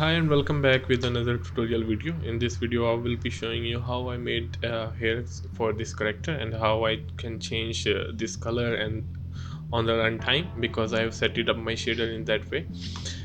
Hi and welcome back with another tutorial video. In this video I will be showing you how I made hairs for this character and how I can change this color and on the runtime because I have set it up my shader in that way.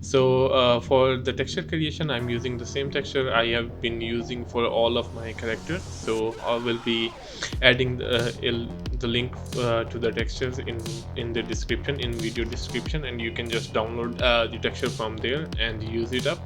So for the texture creation I'm using the same texture I have been using for all of my characters. So I will be adding the link to the textures in the description, in video description, and you can just download the texture from there and use it up.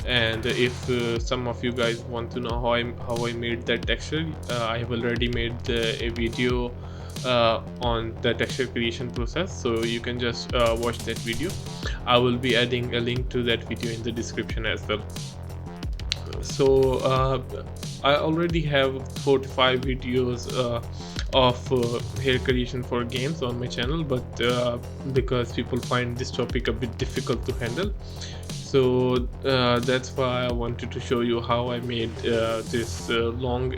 And if some of you guys want to know how I made that texture, I have already made a video on the texture creation process, so you can just watch that video. I will be adding a link to that video in the description as well. So I already have 45 videos of hair creation for games on my channel, but because people find this topic a bit difficult to handle, so that's why I wanted to show you how I made this long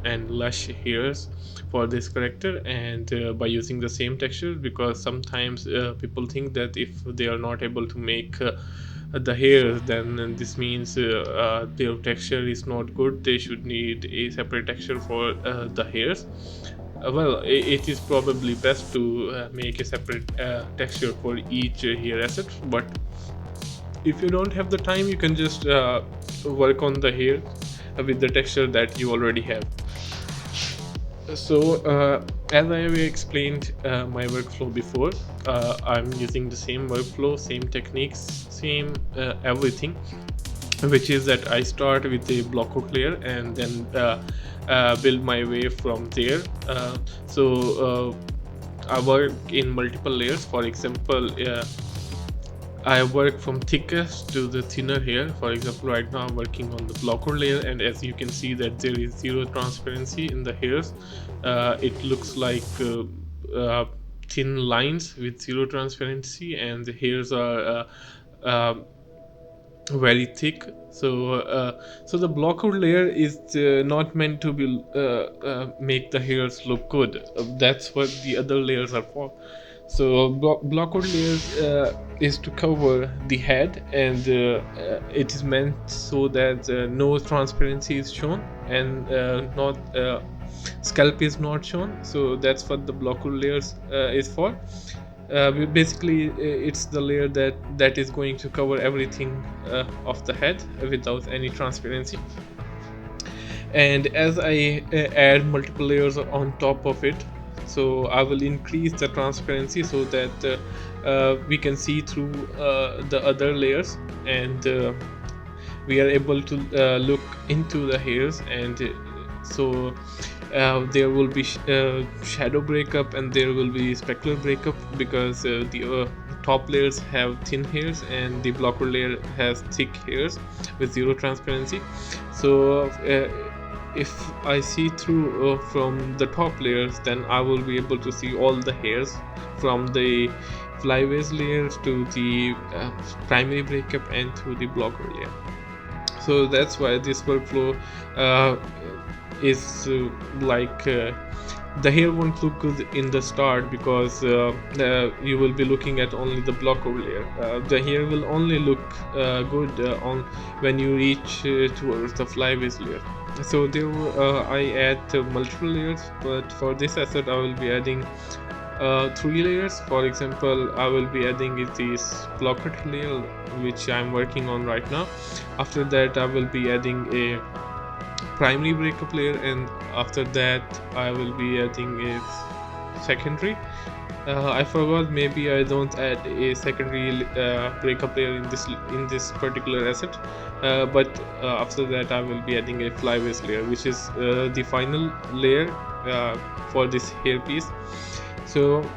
and lush hairs for this character, and by using the same texture, because sometimes people think that if they are not able to make the hairs, then this means their texture is not good. They should need a separate texture for the hairs. Well, it is probably best to make a separate texture for each hair asset, but if you don't have the time you can just work on the hair with the texture that you already have. So as I have explained my workflow before, I'm using the same workflow, same techniques, same everything, which is that I start with a block out layer and then build my way from there. So I work in multiple layers. For example, I work from thickest to the thinner hair. For example, right now I'm working on the blocker layer, and as you can see that there is zero transparency in the hairs. It looks like thin lines with zero transparency, and the hairs are very thick. So the blocker layer is not meant to be make the hairs look good. That's what the other layers are for. So blocker layers is to cover the head, and it is meant so that no transparency is shown, and not scalp is not shown. So that's what the blocker layers is for. Basically it's the layer that is going to cover everything of the head without any transparency. And as I add multiple layers on top of it, so I will increase the transparency so that we can see through the other layers, and we are able to look into the hairs. And so there will be shadow breakup and there will be specular breakup, because the top layers have thin hairs and the blocker layer has thick hairs with zero transparency. So if I see through from the top layers, then I will be able to see all the hairs from the flyaways layers to the primary breakup and to the blocker layer. So that's why this workflow is the hair won't look good in the start, because you will be looking at only the block over layer. The hair will only look good on when you reach towards the flyaways layer. So there I add multiple layers, but for this asset I will be adding 3 layers. For example, I will be adding this blocker layer which I'm working on right now. After that I will be adding a primary breakup layer, and after that I will be adding a secondary. I forgot, maybe I don't add a secondary breakup layer in this particular asset, but after that I will be adding a flyaways layer, which is the final layer for this hair piece. So,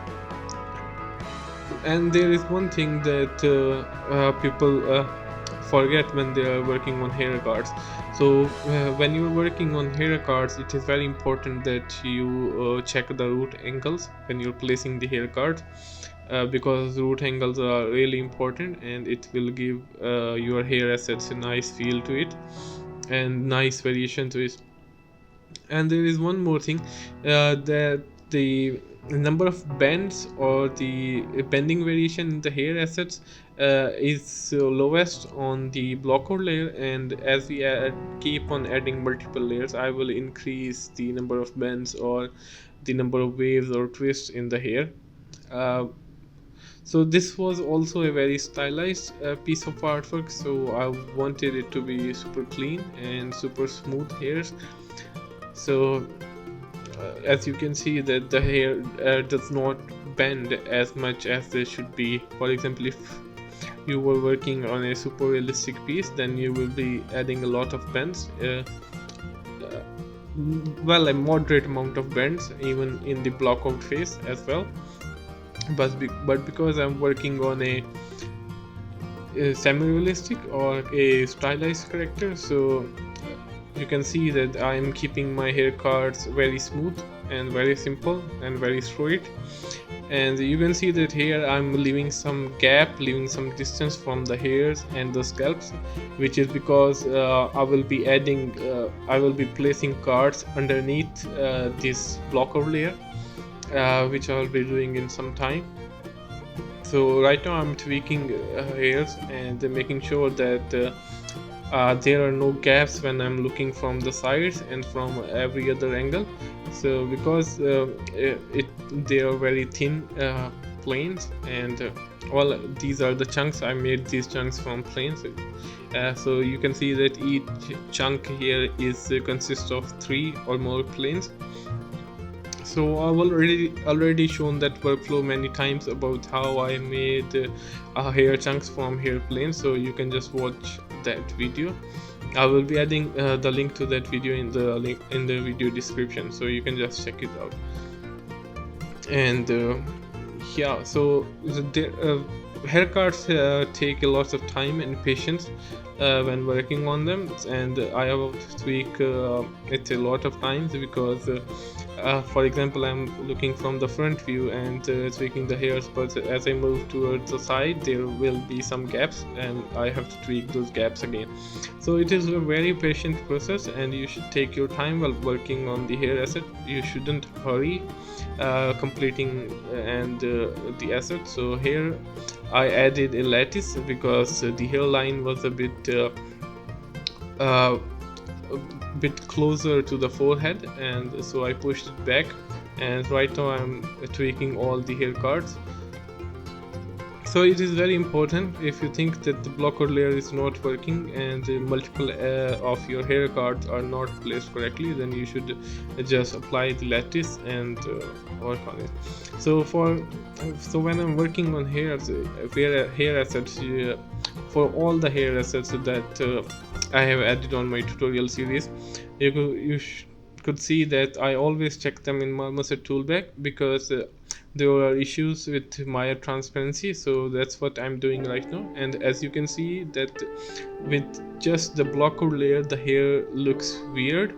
and there is one thing that people forget when they are working on hair cards. So when you're working on hair cards, it is very important that you check the root angles when you're placing the hair cards, because root angles are really important, and it will give your hair assets a nice feel to it and nice variation to it. And there is one more thing, that the number of bends or the bending variation in the hair assets is lowest on the blocker layer, and as we keep on adding multiple layers, I will increase the number of bends or the number of waves or twists in the hair. uh, so this was also a very stylized piece of artwork, so I wanted it to be super clean and super smooth hairs. So as you can see that the hair does not bend as much as they should be. For example, if you were working on a super realistic piece, then you will be adding a lot of bends, well, a moderate amount of bends even in the block out phase as well. But because I'm working on a semi-realistic or a stylized character, so you can see that I'm keeping my hair cards very smooth and very simple and very straight. And you can see that here I'm leaving some gap, leaving some distance from the hairs and the scalps, which is because I will be placing cards underneath this blocker layer, which I'll be doing in some time. So right now I'm tweaking hairs and making sure that there are no gaps when I'm looking from the sides and from every other angle. So because they are very thin planes, and well, these are the chunks. I made these chunks from planes. So you can see that each chunk here is consists of 3 or more planes. So I've already shown that workflow many times about how I made hair chunks from hair planes, so you can just watch that video. I will be adding the link to that video in the video description, so you can just check it out. And yeah, so haircuts take a lot of time and patience when working on them, and I have to tweak it a lot of times because for example, I'm looking from the front view and tweaking the hairs, but as I move towards the side there will be some gaps and I have to tweak those gaps again. So it is a very patient process, and you should take your time while working on the hair asset. You shouldn't hurry completing the asset. So here I added a lattice because the hairline was a bit closer to the forehead, and so I pushed it back, and right now I'm tweaking all the hair cards. So it is very important, if you think that the blocker layer is not working and multiple of your hair cards are not placed correctly, then you should just apply the lattice and work on it. So when I'm working on hair assets, for all the hair assets that I have added on my tutorial series, you could see that I always check them in marmoset toolbag because there are issues with Maya transparency. So that's what I'm doing right now, and as you can see that with just the blocker layer the hair looks weird,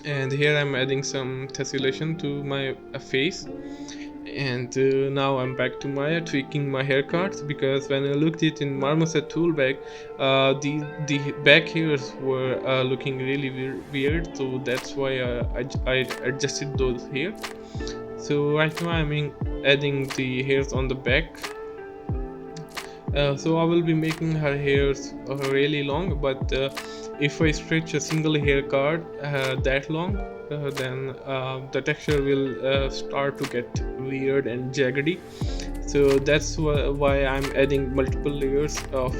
and here I'm adding some tessellation to my face. And now I'm back to Maya tweaking my hair cards, because when I looked it in marmoset toolbag, the back hairs were looking really weird, so that's why I adjusted those here. So right now I'm adding the hairs on the back. So I will be making her hairs really long, but if I stretch a single hair card that long, then the texture will start to get weird and jaggedy. So that's why I'm adding multiple layers of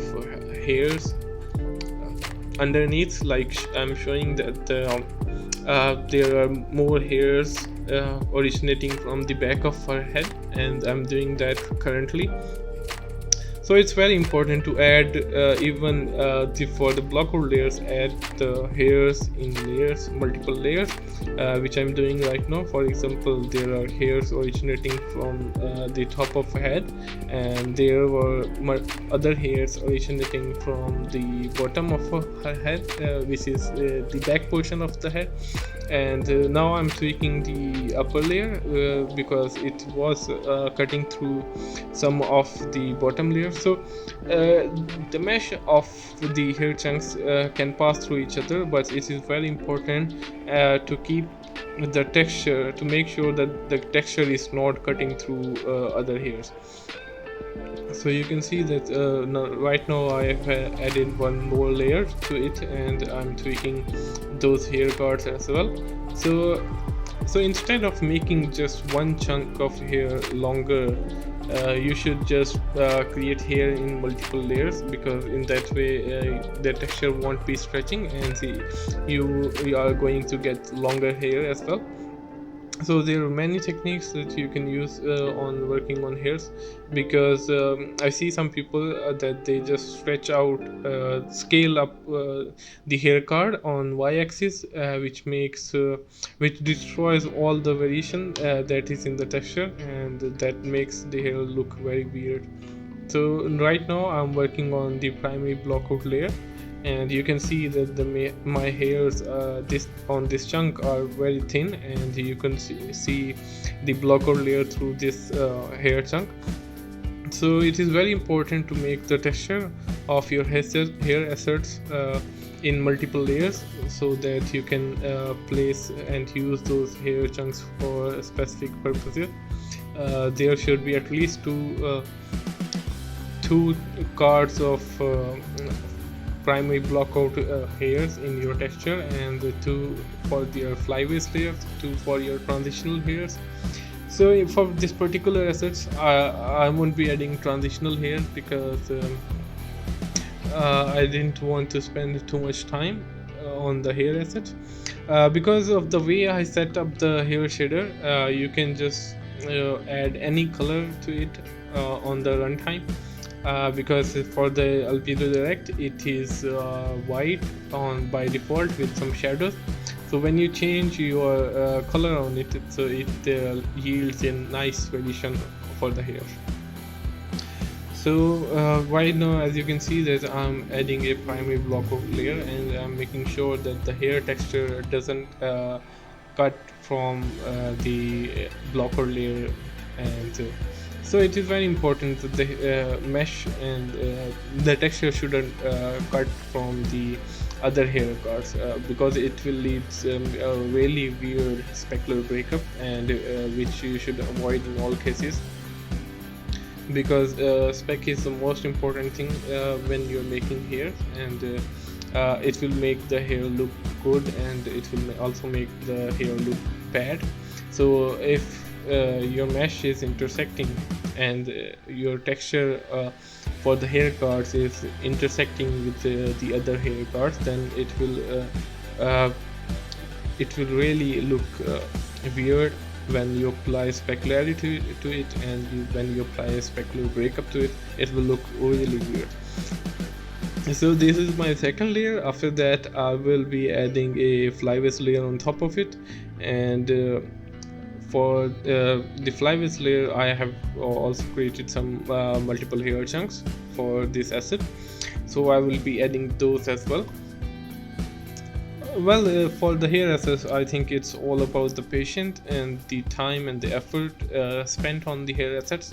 hairs underneath, like I'm showing that there are more hairs originating from the back of her head, and I'm doing that currently. So it's very important to add even for the blocker layers, add the hairs in layers, multiple layers, which I'm doing right now. For example, there are hairs originating from the top of her head, and there were other hairs originating from the bottom of her head, which is the back portion of the head. And now I'm tweaking the upper layer because it was cutting through some of the bottom layer. So the mesh of the hair chunks can pass through each other, but it is very important to keep the texture, to make sure that the texture is not cutting through other hairs. So you can see that right now I have added one more layer to it, and I'm tweaking those hair cards as well. So instead of making just one chunk of hair longer, you should just create hair in multiple layers, because in that way the texture won't be stretching, and see, you are going to get longer hair as well. So there are many techniques that you can use on working on hairs, because I see some people that they just stretch out, scale up the hair card on y-axis, which destroys all the variation that is in the texture, and that makes the hair look very weird. So right now I'm working on the primary blockout layer, and you can see that my hairs this chunk are very thin, and you can see the blockout layer through this hair chunk. So it is very important to make the texture of your hair assets in multiple layers, so that you can place and use those hair chunks for specific purposes. There should be at least two cards of primary blockout hairs in your texture, and two for your flyaways layers, two for your transitional hairs. So for this particular assets, I won't be adding transitional hairs, because I didn't want to spend too much time on the hair assets. Because of the way I set up the hair shader, you can just add any color to it on the runtime. Because for the Albedo Direct it is white on by default with some shadows. So when you change your color on it, so it yields a nice variation for the hair. So right now, as you can see, that I'm adding a primary blockout layer, and I'm making sure that the hair texture doesn't cut from the blocker layer, and so it is very important that the mesh and the texture shouldn't cut from the other hair cards, because it will lead a really weird specular breakup, and which you should avoid in all cases, because spec is the most important thing when you're making hair, and it will make the hair look good, and it will also make the hair look bad. So if your mesh is intersecting, and your texture for the hair cards is intersecting with the other hair cards, then it will really look weird when you apply specularity to it, and when you apply a specular breakup to it, it will look really weird. So this is my second layer. After that, I will be adding a flyaways layer on top of it, and for the flyaways layer, I have also created some multiple hair chunks for this asset, so I will be adding those as well. Well, for the hair assets, I think it's all about the patient and the time and the effort spent on the hair assets.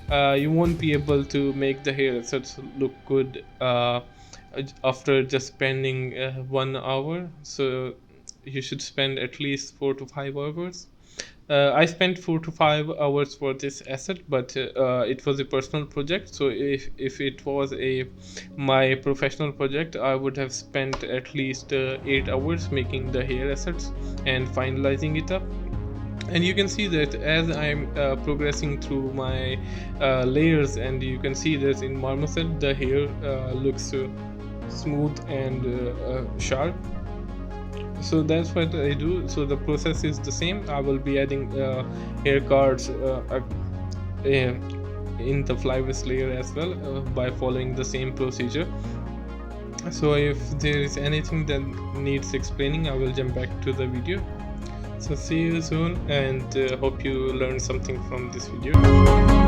You won't be able to make the hair assets look good after just spending 1 hour. So you should spend at least 4 to 5 hours. I spent 4 to 5 hours for this asset, but it was a personal project. So if it was my professional project, I would have spent at least 8 hours making the hair assets and finalizing it up. And you can see that as I'm progressing through my layers, and you can see that in marmoset the hair looks smooth and sharp. So that's what I do. So the process is the same. I will be adding hair cards in the flyaways layer as well, by following the same procedure. So if there is anything that needs explaining, I will jump back to the video. So see you soon, and hope you learned something from this video.